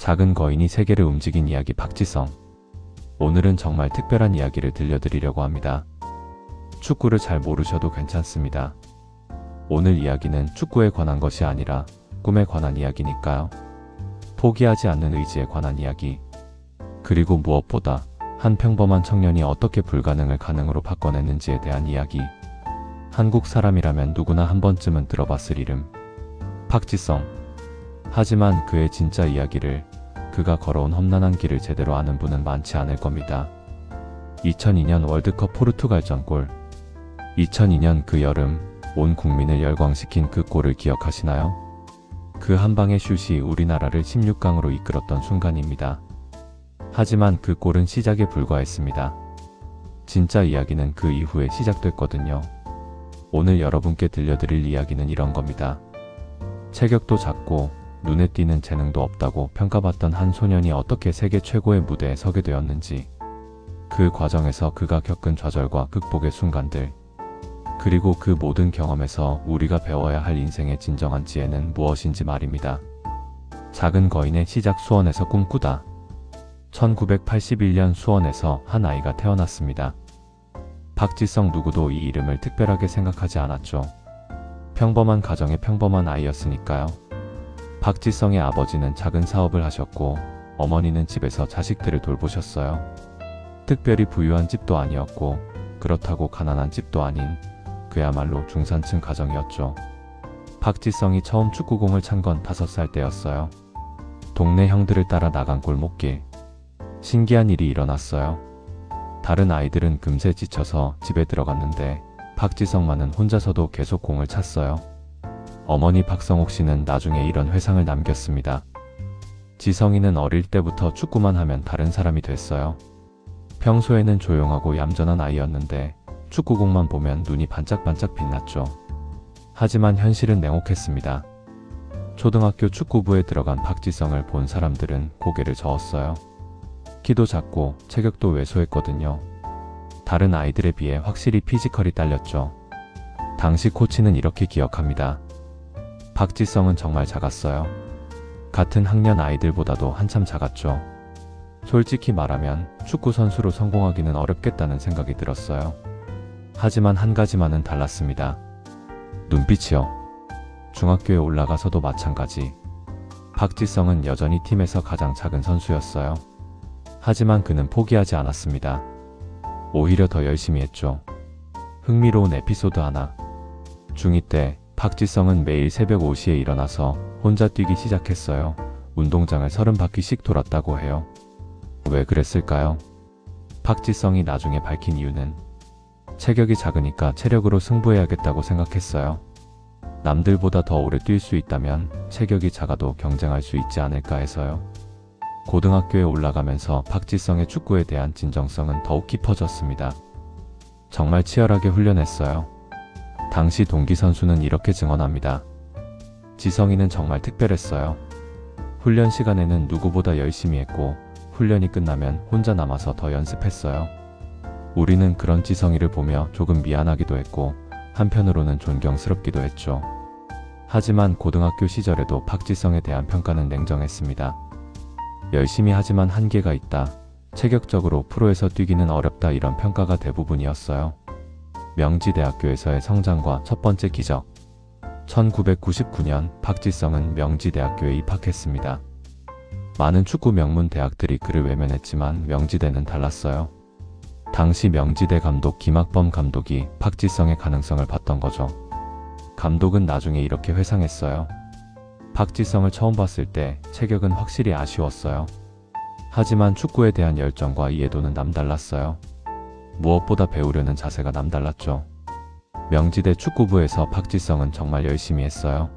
작은 거인이 세계를 움직인 이야기 박지성. 오늘은 정말 특별한 이야기를 들려드리려고 합니다. 축구를 잘 모르셔도 괜찮습니다. 오늘 이야기는 축구에 관한 것이 아니라 꿈에 관한 이야기니까요. 포기하지 않는 의지에 관한 이야기. 그리고 무엇보다 한 평범한 청년이 어떻게 불가능을 가능으로 바꿔냈는지에 대한 이야기. 한국 사람이라면 누구나 한 번쯤은 들어봤을 이름. 박지성. 하지만 그의 진짜 이야기를, 그가 걸어온 험난한 길을 제대로 아는 분은 많지 않을 겁니다. 2002년 월드컵 포르투갈전 골. 2002년 그 여름 온 국민을 열광시킨 그 골을 기억하시나요? 그 한 방의 슛이 우리나라를 16강으로 이끌었던 순간입니다. 하지만 그 골은 시작에 불과했습니다. 진짜 이야기는 그 이후에 시작됐거든요. 오늘 여러분께 들려드릴 이야기는 이런 겁니다. 체격도 작고 눈에 띄는 재능도 없다고 평가받던 한 소년이 어떻게 세계 최고의 무대에 서게 되었는지, 그 과정에서 그가 겪은 좌절과 극복의 순간들, 그리고 그 모든 경험에서 우리가 배워야 할 인생의 진정한 지혜는 무엇인지 말입니다. 작은 거인의 시작. 수원에서 꿈꾸다. 1981년 수원에서 한 아이가 태어났습니다. 박지성. 누구도 이 이름을 특별하게 생각하지 않았죠. 평범한 가정의 평범한 아이였으니까요. 박지성의 아버지는 작은 사업을 하셨고 어머니는 집에서 자식들을 돌보셨어요. 특별히 부유한 집도 아니었고 그렇다고 가난한 집도 아닌 그야말로 중산층 가정이었죠. 박지성이 처음 축구공을 찬 건 5살 때였어요. 동네 형들을 따라 나간 골목길. 신기한 일이 일어났어요. 다른 아이들은 금세 지쳐서 집에 들어갔는데 박지성만은 혼자서도 계속 공을 찼어요. 어머니 박성옥 씨는 나중에 이런 회상을 남겼습니다. 지성이는 어릴 때부터 축구만 하면 다른 사람이 됐어요. 평소에는 조용하고 얌전한 아이였는데 축구공만 보면 눈이 반짝반짝 빛났죠. 하지만 현실은 냉혹했습니다. 초등학교 축구부에 들어간 박지성을 본 사람들은 고개를 저었어요. 키도 작고 체격도 왜소했거든요. 다른 아이들에 비해 확실히 피지컬이 딸렸죠. 당시 코치는 이렇게 기억합니다. 박지성은 정말 작았어요. 같은 학년 아이들보다도 한참 작았죠. 솔직히 말하면 축구 선수로 성공하기는 어렵겠다는 생각이 들었어요. 하지만 한 가지만은 달랐습니다. 눈빛이요. 중학교에 올라가서도 마찬가지. 박지성은 여전히 팀에서 가장 작은 선수였어요. 하지만 그는 포기하지 않았습니다. 오히려 더 열심히 했죠. 흥미로운 에피소드 하나. 중2 때 박지성은 매일 새벽 5시에 일어나서 혼자 뛰기 시작했어요. 운동장을 30바퀴씩 돌았다고 해요. 왜 그랬을까요? 박지성이 나중에 밝힌 이유는 체격이 작으니까 체력으로 승부해야겠다고 생각했어요. 남들보다 더 오래 뛸 수 있다면 체격이 작아도 경쟁할 수 있지 않을까 해서요. 고등학교에 올라가면서 박지성의 축구에 대한 진정성은 더욱 깊어졌습니다. 정말 치열하게 훈련했어요. 당시 동기 선수는 이렇게 증언합니다. 지성이는 정말 특별했어요. 훈련 시간에는 누구보다 열심히 했고 훈련이 끝나면 혼자 남아서 더 연습했어요. 우리는 그런 지성이를 보며 조금 미안하기도 했고 한편으로는 존경스럽기도 했죠. 하지만 고등학교 시절에도 박지성에 대한 평가는 냉정했습니다. 열심히 하지만 한계가 있다. 체격적으로 프로에서 뛰기는 어렵다. 이런 평가가 대부분이었어요. 명지대학교에서의 성장과 첫 번째 기적. 1999년 박지성은 명지대학교에 입학했습니다. 많은 축구 명문 대학들이 그를 외면했지만 명지대는 달랐어요. 당시 명지대 감독 김학범 감독이 박지성의 가능성을 봤던 거죠. 감독은 나중에 이렇게 회상했어요. 박지성을 처음 봤을 때 체격은 확실히 아쉬웠어요. 하지만 축구에 대한 열정과 이해도는 남달랐어요. 무엇보다 배우려는 자세가 남달랐죠. 명지대 축구부에서 박지성은 정말 열심히 했어요.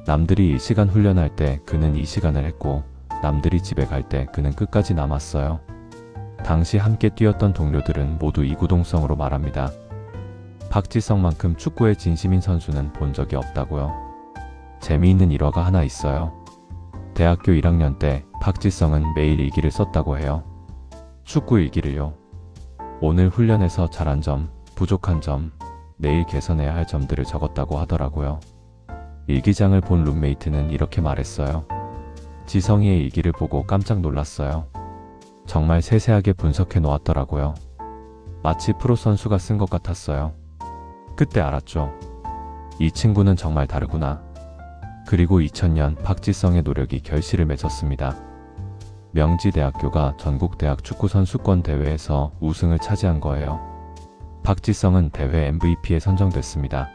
남들이 1시간 훈련할 때 그는 2시간을 했고 남들이 집에 갈 때 그는 끝까지 남았어요. 당시 함께 뛰었던 동료들은 모두 이구동성으로 말합니다. 박지성만큼 축구에 진심인 선수는 본 적이 없다고요. 재미있는 일화가 하나 있어요. 대학교 1학년 때 박지성은 매일 일기를 썼다고 해요. 축구 일기를요. 오늘 훈련에서 잘한 점, 부족한 점, 내일 개선해야 할 점들을 적었다고 하더라고요. 일기장을 본 룸메이트는 이렇게 말했어요. 지성이의 일기를 보고 깜짝 놀랐어요. 정말 세세하게 분석해 놓았더라고요. 마치 프로 선수가 쓴 것 같았어요. 그때 알았죠. 이 친구는 정말 다르구나. 그리고 2000년 박지성의 노력이 결실을 맺었습니다. 명지대학교가 전국대학 축구선수권 대회에서 우승을 차지한 거예요. 박지성은 대회 MVP에 선정됐습니다.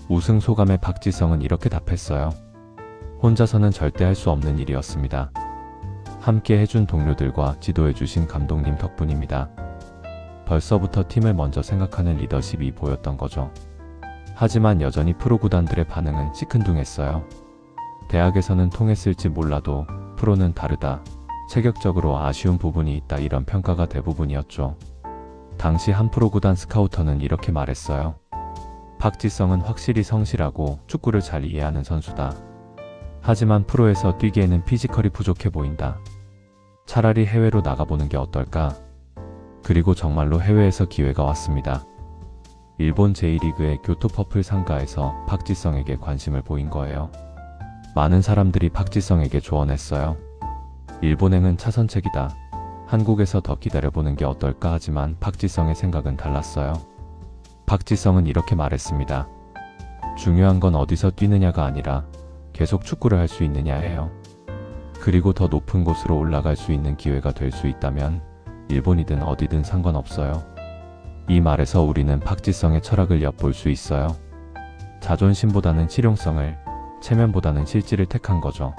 우승 소감에 박지성은 이렇게 답했어요. 혼자서는 절대 할 수 없는 일이었습니다. 함께 해준 동료들과 지도해주신 감독님 덕분입니다. 벌써부터 팀을 먼저 생각하는 리더십이 보였던 거죠. 하지만 여전히 프로 구단들의 반응은 시큰둥했어요. 대학에서는 통했을지 몰라도 프로는 다르다. 체격적으로 아쉬운 부분이 있다, 이런 평가가 대부분이었죠. 당시 한 프로 구단 스카우터는 이렇게 말했어요. 박지성은 확실히 성실하고 축구를 잘 이해하는 선수다. 하지만 프로에서 뛰기에는 피지컬이 부족해 보인다. 차라리 해외로 나가보는 게 어떨까? 그리고 정말로 해외에서 기회가 왔습니다. 일본 제1리그의 교토 퍼플 상가에서 박지성에게 관심을 보인 거예요. 많은 사람들이 박지성에게 조언했어요. 일본행은 차선책이다. 한국에서 더 기다려보는 게 어떨까? 하지만 박지성의 생각은 달랐어요. 박지성은 이렇게 말했습니다. 중요한 건 어디서 뛰느냐가 아니라 계속 축구를 할 수 있느냐예요. 그리고 더 높은 곳으로 올라갈 수 있는 기회가 될 수 있다면 일본이든 어디든 상관없어요. 이 말에서 우리는 박지성의 철학을 엿볼 수 있어요. 자존심보다는 실용성을, 체면보다는 실질을 택한 거죠.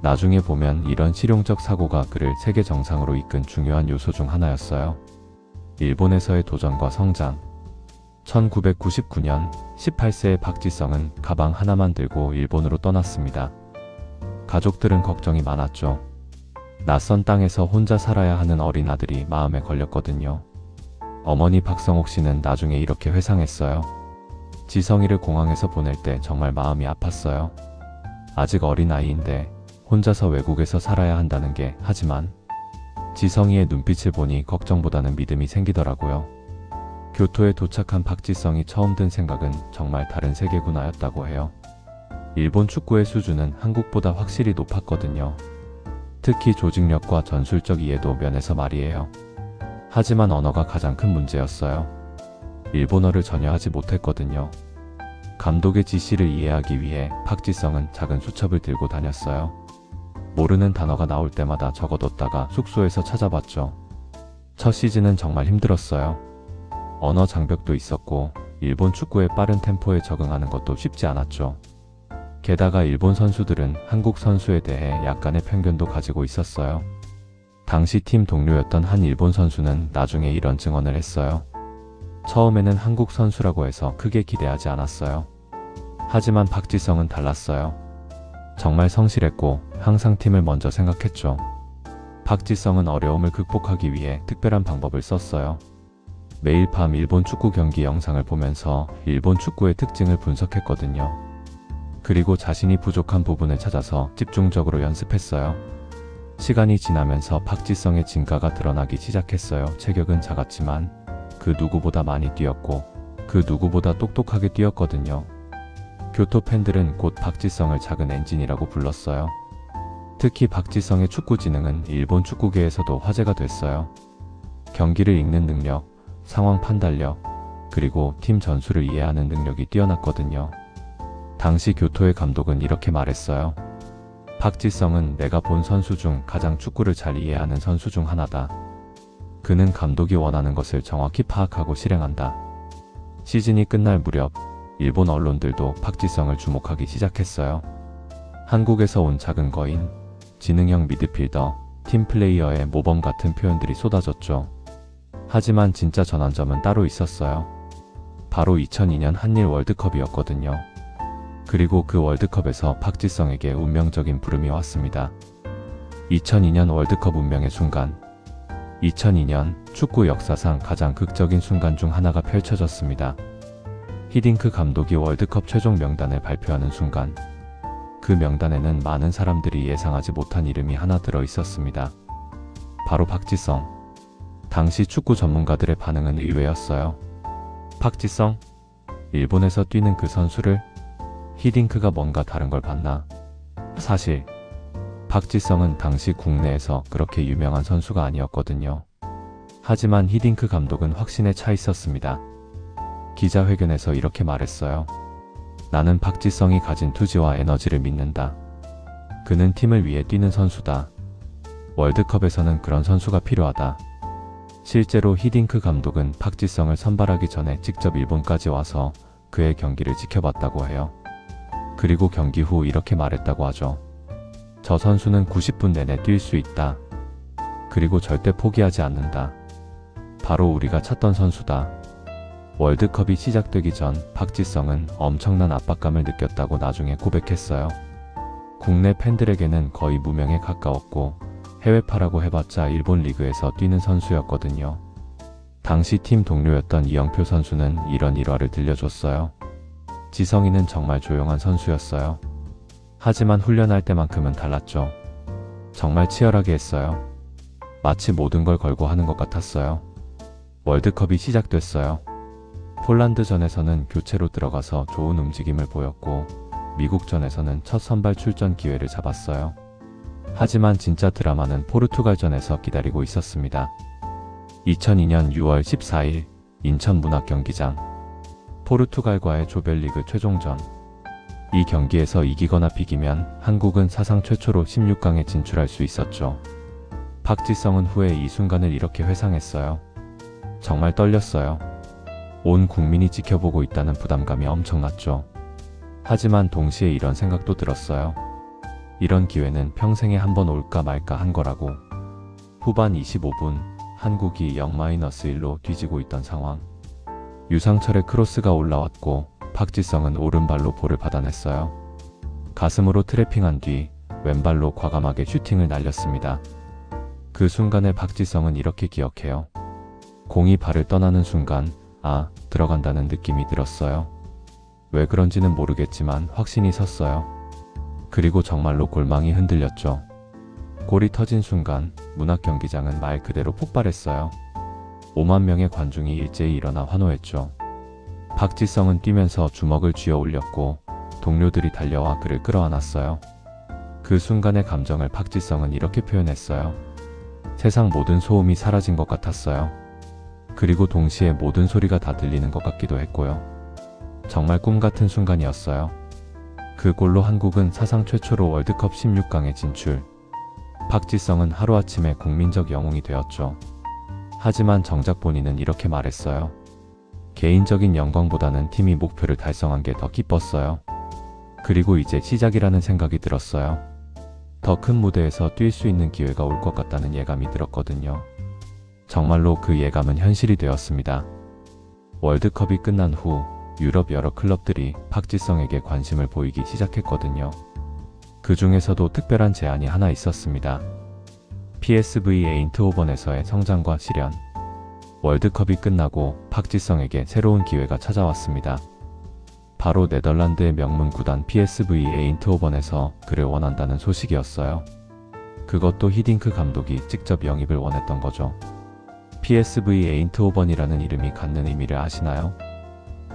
나중에 보면 이런 실용적 사고가 그를 세계 정상으로 이끈 중요한 요소 중 하나였어요. 일본에서의 도전과 성장. 1999년 18세의 박지성은 가방 하나만 들고 일본으로 떠났습니다. 가족들은 걱정이 많았죠. 낯선 땅에서 혼자 살아야 하는 어린 아들이 마음에 걸렸거든요. 어머니 박성옥 씨는 나중에 이렇게 회상했어요. 지성이를 공항에서 보낼 때 정말 마음이 아팠어요. 아직 어린 아이인데 혼자서 외국에서 살아야 한다는 게, 하지만 지성이의 눈빛을 보니 걱정보다는 믿음이 생기더라고요. 교토에 도착한 박지성이 처음 든 생각은 정말 다른 세계구나였다고 해요. 일본 축구의 수준은 한국보다 확실히 높았거든요. 특히 조직력과 전술적 이해도 면에서 말이에요. 하지만 언어가 가장 큰 문제였어요. 일본어를 전혀 하지 못했거든요. 감독의 지시를 이해하기 위해 박지성은 작은 수첩을 들고 다녔어요. 모르는 단어가 나올 때마다 적어뒀다가 숙소에서 찾아봤죠. 첫 시즌은 정말 힘들었어요. 언어 장벽도 있었고 일본 축구의 빠른 템포에 적응하는 것도 쉽지 않았죠. 게다가 일본 선수들은 한국 선수에 대해 약간의 편견도 가지고 있었어요. 당시 팀 동료였던 한 일본 선수는 나중에 이런 증언을 했어요. 처음에는 한국 선수라고 해서 크게 기대하지 않았어요. 하지만 박지성은 달랐어요. 정말 성실했고 항상 팀을 먼저 생각했죠. 박지성은 어려움을 극복하기 위해 특별한 방법을 썼어요. 매일 밤 일본 축구 경기 영상을 보면서 일본 축구의 특징을 분석했거든요. 그리고 자신이 부족한 부분을 찾아서 집중적으로 연습했어요. 시간이 지나면서 박지성의 진가가 드러나기 시작했어요. 체격은 작았지만 그 누구보다 많이 뛰었고 그 누구보다 똑똑하게 뛰었거든요. 교토 팬들은 곧 박지성을 작은 엔진이라고 불렀어요. 특히 박지성의 축구 지능은 일본 축구계에서도 화제가 됐어요. 경기를 읽는 능력, 상황 판단력, 그리고 팀 전술을 이해하는 능력이 뛰어났거든요. 당시 교토의 감독은 이렇게 말했어요. 박지성은 내가 본 선수 중 가장 축구를 잘 이해하는 선수 중 하나다. 그는 감독이 원하는 것을 정확히 파악하고 실행한다. 시즌이 끝날 무렵 일본 언론들도 박지성을 주목하기 시작했어요. 한국에서 온 작은 거인, 지능형 미드필더, 팀플레이어의 모범 같은 표현들이 쏟아졌죠. 하지만 진짜 전환점은 따로 있었어요. 바로 2002년 한일 월드컵이었거든요. 그리고 그 월드컵에서 박지성에게 운명적인 부름이 왔습니다. 2002년 월드컵 운명의 순간. 2002년 축구 역사상 가장 극적인 순간 중 하나가 펼쳐졌습니다. 히딩크 감독이 월드컵 최종 명단을 발표하는 순간, 그 명단에는 많은 사람들이 예상하지 못한 이름이 하나 들어 있었습니다. 바로 박지성. 당시 축구 전문가들의 반응은 의외였어요. 박지성? 일본에서 뛰는 그 선수를? 히딩크가 뭔가 다른 걸 봤나? 사실 박지성은 당시 국내에서 그렇게 유명한 선수가 아니었거든요. 하지만 히딩크 감독은 확신에 차 있었습니다. 기자회견에서 이렇게 말했어요. 나는 박지성이 가진 투지와 에너지를 믿는다. 그는 팀을 위해 뛰는 선수다. 월드컵에서는 그런 선수가 필요하다. 실제로 히딩크 감독은 박지성을 선발하기 전에 직접 일본까지 와서 그의 경기를 지켜봤다고 해요. 그리고 경기 후 이렇게 말했다고 하죠. 저 선수는 90분 내내 뛸 수 있다. 그리고 절대 포기하지 않는다. 바로 우리가 찾던 선수다. 월드컵이 시작되기 전 박지성은 엄청난 압박감을 느꼈다고 나중에 고백했어요. 국내 팬들에게는 거의 무명에 가까웠고 해외파라고 해봤자 일본 리그에서 뛰는 선수였거든요. 당시 팀 동료였던 이영표 선수는 이런 일화를 들려줬어요. 지성이는 정말 조용한 선수였어요. 하지만 훈련할 때만큼은 달랐죠. 정말 치열하게 했어요. 마치 모든 걸 걸고 하는 것 같았어요. 월드컵이 시작됐어요. 폴란드전에서는 교체로 들어가서 좋은 움직임을 보였고 미국전에서는 첫 선발 출전 기회를 잡았어요. 하지만 진짜 드라마는 포르투갈전에서 기다리고 있었습니다. 2002년 6월 14일 인천문학경기장 포르투갈과의 조별리그 최종전. 이 경기에서 이기거나 비기면 한국은 사상 최초로 16강에 진출할 수 있었죠. 박지성은 후에 이 순간을 이렇게 회상했어요. 정말 떨렸어요. 온 국민이 지켜보고 있다는 부담감이 엄청났죠. 하지만 동시에 이런 생각도 들었어요. 이런 기회는 평생에 한 번 올까 말까 한 거라고. 후반 25분 한국이 0-1로 뒤지고 있던 상황. 유상철의 크로스가 올라왔고 박지성은 오른발로 볼을 받아냈어요. 가슴으로 트래핑한 뒤 왼발로 과감하게 슈팅을 날렸습니다. 그 순간에 박지성은 이렇게 기억해요. 공이 발을 떠나는 순간 들어간다는 느낌이 들었어요. 왜 그런지는 모르겠지만 확신이 섰어요. 그리고 정말로 골망이 흔들렸죠. 골이 터진 순간 문학경기장은 말 그대로 폭발했어요. 5만 명의 관중이 일제히 일어나 환호했죠. 박지성은 뛰면서 주먹을 쥐어 올렸고 동료들이 달려와 그를 끌어안았어요. 그 순간의 감정을 박지성은 이렇게 표현했어요. 세상 모든 소음이 사라진 것 같았어요. 그리고 동시에 모든 소리가 다 들리는 것 같기도 했고요. 정말 꿈같은 순간이었어요. 그 골로 한국은 사상 최초로 월드컵 16강에 진출. 박지성은 하루아침에 국민적 영웅이 되었죠. 하지만 정작 본인은 이렇게 말했어요. 개인적인 영광보다는 팀이 목표를 달성한 게 더 기뻤어요. 그리고 이제 시작이라는 생각이 들었어요. 더 큰 무대에서 뛸 수 있는 기회가 올 것 같다는 예감이 들었거든요. 정말로 그 예감은 현실이 되었습니다. 월드컵이 끝난 후 유럽 여러 클럽들이 박지성에게 관심을 보이기 시작했거든요. 그 중에서도 특별한 제안이 하나 있었습니다. PSV 에인트호번에서의 성장과 실현. 월드컵이 끝나고 박지성에게 새로운 기회가 찾아왔습니다. 바로 네덜란드의 명문 구단 PSV 에인트호번에서 그를 원한다는 소식이었어요. 그것도 히딩크 감독이 직접 영입을 원했던 거죠. PSV 에인트호번이라는 이름이 갖는 의미를 아시나요?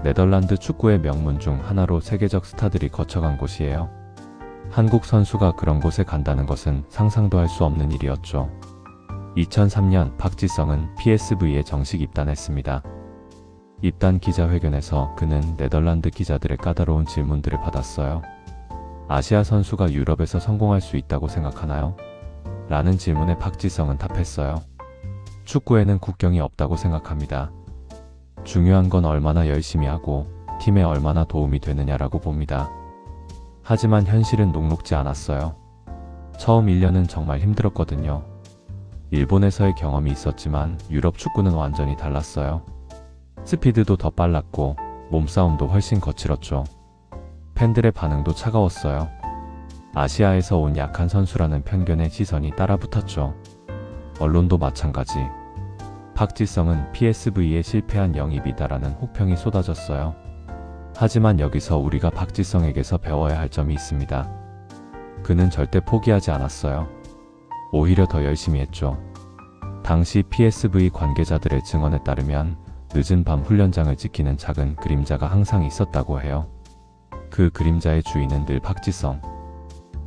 네덜란드 축구의 명문 중 하나로 세계적 스타들이 거쳐간 곳이에요. 한국 선수가 그런 곳에 간다는 것은 상상도 할 수 없는 일이었죠. 2003년 박지성은 PSV에 정식 입단했습니다. 입단 기자회견에서 그는 네덜란드 기자들의 까다로운 질문들을 받았어요. 아시아 선수가 유럽에서 성공할 수 있다고 생각하나요? 라는 질문에 박지성은 답했어요. 축구에는 국경이 없다고 생각합니다. 중요한 건 얼마나 열심히 하고 팀에 얼마나 도움이 되느냐라고 봅니다. 하지만 현실은 녹록지 않았어요. 처음 1년은 정말 힘들었거든요. 일본에서의 경험이 있었지만 유럽 축구는 완전히 달랐어요. 스피드도 더 빨랐고 몸싸움도 훨씬 거칠었죠. 팬들의 반응도 차가웠어요. 아시아에서 온 약한 선수라는 편견의 시선이 따라붙었죠. 언론도 마찬가지. 박지성은 PSV에 실패한 영입이다라는 혹평이 쏟아졌어요. 하지만 여기서 우리가 박지성에게서 배워야 할 점이 있습니다. 그는 절대 포기하지 않았어요. 오히려 더 열심히 했죠. 당시 PSV 관계자들의 증언에 따르면 늦은 밤 훈련장을 지키는 작은 그림자가 항상 있었다고 해요. 그 그림자의 주인은 늘 박지성.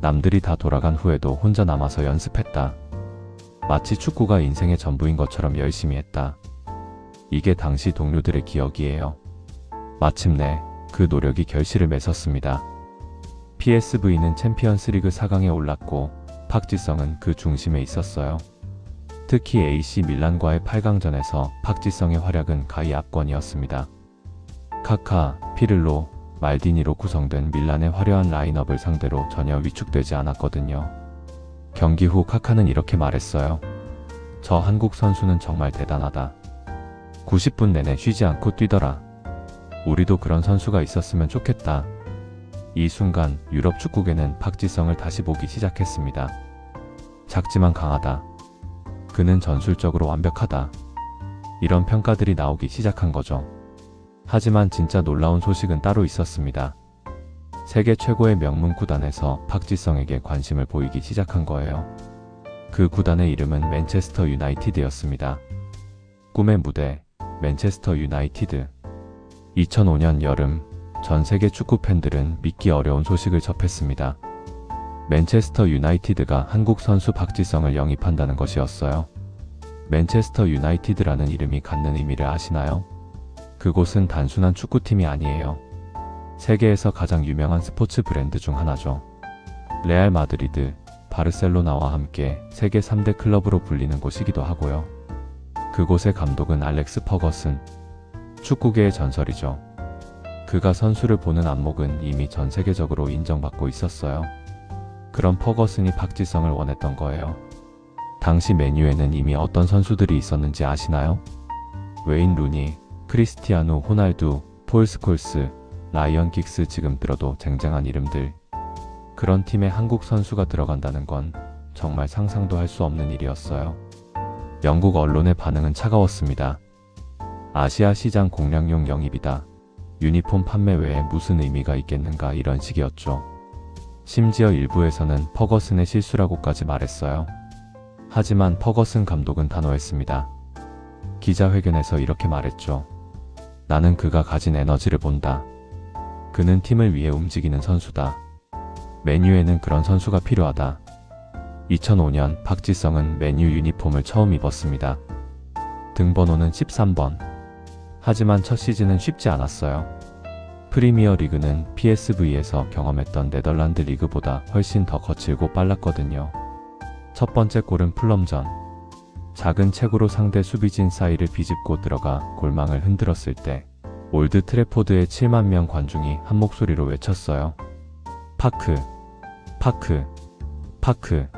남들이 다 돌아간 후에도 혼자 남아서 연습했다. 마치 축구가 인생의 전부인 것처럼 열심히 했다. 이게 당시 동료들의 기억이에요. 마침내 그 노력이 결실을 맺었습니다. PSV는 챔피언스리그 4강에 올랐고 박지성은 그 중심에 있었어요. 특히 AC 밀란과의 8강전에서 박지성의 활약은 가히 압권이었습니다. 카카, 피를로, 말디니로 구성된 밀란의 화려한 라인업을 상대로 전혀 위축되지 않았거든요. 경기 후 카카는 이렇게 말했어요. 저 한국 선수는 정말 대단하다. 90분 내내 쉬지 않고 뛰더라. 우리도 그런 선수가 있었으면 좋겠다. 이 순간 유럽 축구계는 박지성을 다시 보기 시작했습니다. 작지만 강하다. 그는 전술적으로 완벽하다. 이런 평가들이 나오기 시작한 거죠. 하지만 진짜 놀라운 소식은 따로 있었습니다. 세계 최고의 명문 구단에서 박지성에게 관심을 보이기 시작한 거예요. 그 구단의 이름은 맨체스터 유나이티드였습니다. 꿈의 무대, 맨체스터 유나이티드. 2005년 여름, 전 세계 축구 팬들은 믿기 어려운 소식을 접했습니다. 맨체스터 유나이티드가 한국 선수 박지성을 영입한다는 것이었어요. 맨체스터 유나이티드라는 이름이 갖는 의미를 아시나요? 그곳은 단순한 축구팀이 아니에요. 세계에서 가장 유명한 스포츠 브랜드 중 하나죠. 레알 마드리드, 바르셀로나와 함께 세계 3대 클럽으로 불리는 곳이기도 하고요. 그곳의 감독은 알렉스 퍼거슨, 축구계의 전설이죠. 그가 선수를 보는 안목은 이미 전 세계적으로 인정받고 있었어요. 그런 퍼거슨이 박지성을 원했던 거예요. 당시 맨유에는 이미 어떤 선수들이 있었는지 아시나요? 웨인 루니, 크리스티아누 호날두, 폴 스콜스, 라이언 긱스, 지금 들어도 쟁쟁한 이름들. 그런 팀에 한국 선수가 들어간다는 건 정말 상상도 할 수 없는 일이었어요. 영국 언론의 반응은 차가웠습니다. 아시아 시장 공략용 영입이다. 유니폼 판매 외에 무슨 의미가 있겠는가, 이런 식이었죠. 심지어 일부에서는 퍼거슨의 실수라고까지 말했어요. 하지만 퍼거슨 감독은 단호했습니다. 기자회견에서 이렇게 말했죠. 나는 그가 가진 에너지를 본다. 그는 팀을 위해 움직이는 선수다. 맨유에는 그런 선수가 필요하다. 2005년 박지성은 맨유 유니폼을 처음 입었습니다. 등번호는 13번. 하지만 첫 시즌은 쉽지 않았어요. 프리미어 리그는 PSV에서 경험했던 네덜란드 리그보다 훨씬 더 거칠고 빨랐거든요. 첫 번째 골은 풀럼전. 작은 체구로 상대 수비진 사이를 비집고 들어가 골망을 흔들었을 때 올드 트래포드의 7만 명 관중이 한 목소리로 외쳤어요. 파크, 파크, 파크.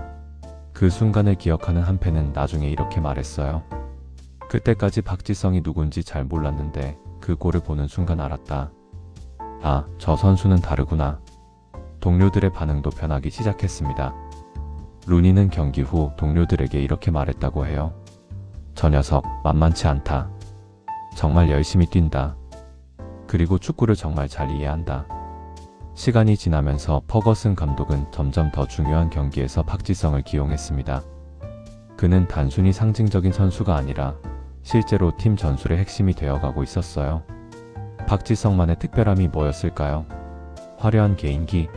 그 순간을 기억하는 한 팬은 나중에 이렇게 말했어요. 그때까지 박지성이 누군지 잘 몰랐는데 그 골을 보는 순간 알았다. 아, 저 선수는 다르구나. 동료들의 반응도 변하기 시작했습니다. 루니는 경기 후 동료들에게 이렇게 말했다고 해요. 저 녀석 만만치 않다. 정말 열심히 뛴다. 그리고 축구를 정말 잘 이해한다. 시간이 지나면서 퍼거슨 감독은 점점 더 중요한 경기에서 박지성을 기용했습니다. 그는 단순히 상징적인 선수가 아니라 실제로 팀 전술의 핵심이 되어가고 있었어요. 박지성만의 특별함이 뭐였을까요? 화려한 개인기?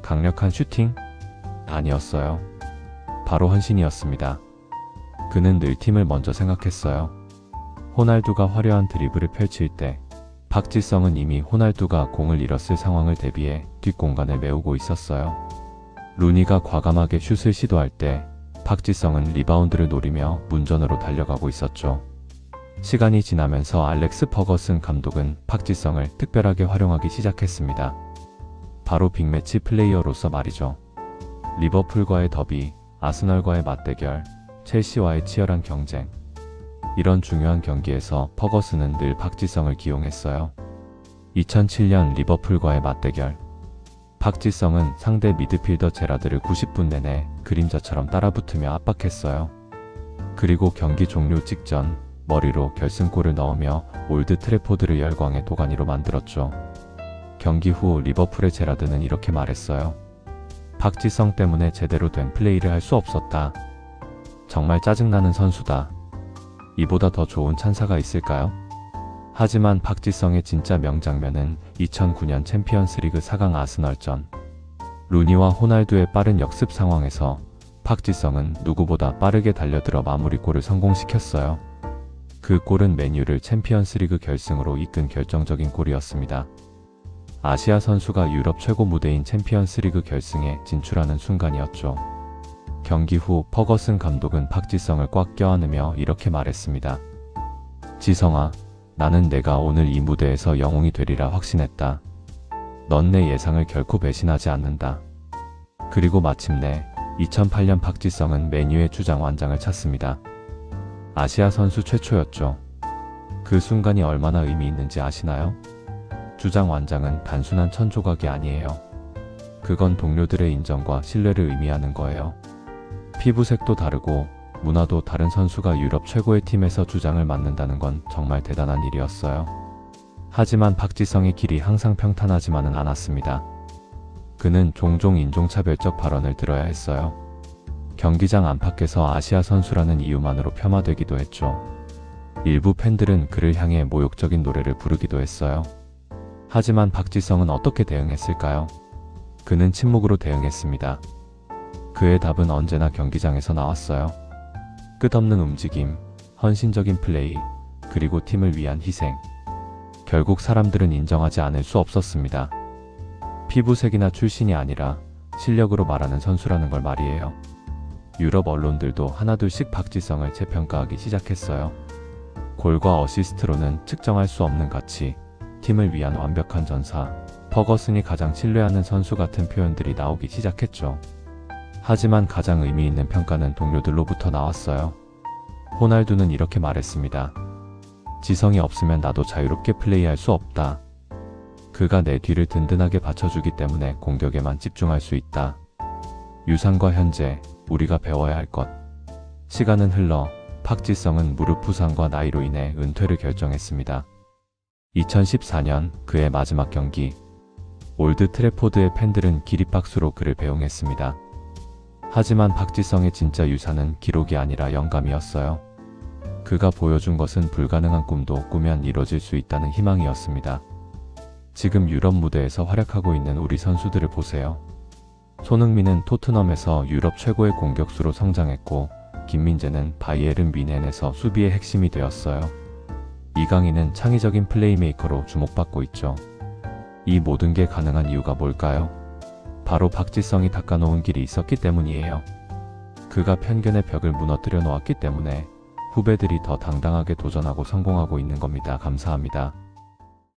강력한 슈팅? 아니었어요. 바로 헌신이었습니다. 그는 늘 팀을 먼저 생각했어요. 호날두가 화려한 드리블을 펼칠 때 박지성은 이미 호날두가 공을 잃었을 상황을 대비해 뒷공간을 메우고 있었어요. 루니가 과감하게 슛을 시도할 때 박지성은 리바운드를 노리며 문전으로 달려가고 있었죠. 시간이 지나면서 알렉스 퍼거슨 감독은 박지성을 특별하게 활용하기 시작했습니다. 바로 빅매치 플레이어로서 말이죠. 리버풀과의 더비, 아스널과의 맞대결, 첼시와의 치열한 경쟁. 이런 중요한 경기에서 퍼거슨은 늘 박지성을 기용했어요. 2007년 리버풀과의 맞대결. 박지성은 상대 미드필더 제라드를 90분 내내 그림자처럼 따라붙으며 압박했어요. 그리고 경기 종료 직전 머리로 결승골을 넣으며 올드 트래포드를 열광의 도가니로 만들었죠. 경기 후 리버풀의 제라드는 이렇게 말했어요. 박지성 때문에 제대로 된 플레이를 할 수 없었다. 정말 짜증나는 선수다. 이보다 더 좋은 찬사가 있을까요? 하지만 박지성의 진짜 명장면은 2009년 챔피언스리그 4강 아스널전. 루니와 호날두의 빠른 역습 상황에서 박지성은 누구보다 빠르게 달려들어 마무리골을 성공시켰어요. 그 골은 맨유를 챔피언스리그 결승으로 이끈 결정적인 골이었습니다. 아시아 선수가 유럽 최고 무대인 챔피언스리그 결승에 진출하는 순간이었죠. 경기 후 퍼거슨 감독은 박지성을 꽉 껴안으며 이렇게 말했습니다. 지성아, 나는 내가 오늘 이 무대에서 영웅이 되리라 확신했다. 넌 내 예상을 결코 배신하지 않는다. 그리고 마침내 2008년 박지성은 맨유의 주장 완장을 찼습니다. 아시아 선수 최초였죠. 그 순간이 얼마나 의미 있는지 아시나요? 주장 완장은 단순한 천조각이 아니에요. 그건 동료들의 인정과 신뢰를 의미하는 거예요. 피부색도 다르고 문화도 다른 선수가 유럽 최고의 팀에서 주장을 맡는다는 건 정말 대단한 일이었어요. 하지만 박지성의 길이 항상 평탄하지만은 않았습니다. 그는 종종 인종차별적 발언을 들어야 했어요. 경기장 안팎에서 아시아 선수라는 이유만으로 폄하되기도 했죠. 일부 팬들은 그를 향해 모욕적인 노래를 부르기도 했어요. 하지만 박지성은 어떻게 대응했을까요? 그는 침묵으로 대응했습니다. 그의 답은 언제나 경기장에서 나왔어요. 끝없는 움직임, 헌신적인 플레이, 그리고 팀을 위한 희생. 결국 사람들은 인정하지 않을 수 없었습니다. 피부색이나 출신이 아니라 실력으로 말하는 선수라는 걸 말이에요. 유럽 언론들도 하나둘씩 박지성을 재평가하기 시작했어요. 골과 어시스트로는 측정할 수 없는 가치, 팀을 위한 완벽한 전사, 퍼거슨이 가장 신뢰하는 선수 같은 표현들이 나오기 시작했죠. 하지만 가장 의미 있는 평가는 동료들로부터 나왔어요. 호날두는 이렇게 말했습니다. 지성이 없으면 나도 자유롭게 플레이할 수 없다. 그가 내 뒤를 든든하게 받쳐주기 때문에 공격에만 집중할 수 있다. 유산과 현재, 우리가 배워야 할 것. 시간은 흘러 박지성은 무릎 부상과 나이로 인해 은퇴를 결정했습니다. 2014년 그의 마지막 경기. 올드 트래포드의 팬들은 기립박수로 그를 배웅했습니다. 하지만 박지성의 진짜 유산은 기록이 아니라 영감이었어요. 그가 보여준 것은 불가능한 꿈도 꾸면 이뤄질 수 있다는 희망이었습니다. 지금 유럽 무대에서 활약하고 있는 우리 선수들을 보세요. 손흥민은 토트넘에서 유럽 최고의 공격수로 성장했고, 김민재는 바이에른 뮌헨에서 수비의 핵심이 되었어요. 이강인은 창의적인 플레이메이커로 주목받고 있죠. 이 모든 게 가능한 이유가 뭘까요? 바로 박지성이 닦아놓은 길이 있었기 때문이에요. 그가 편견의 벽을 무너뜨려 놓았기 때문에 후배들이 더 당당하게 도전하고 성공하고 있는 겁니다. 감사합니다.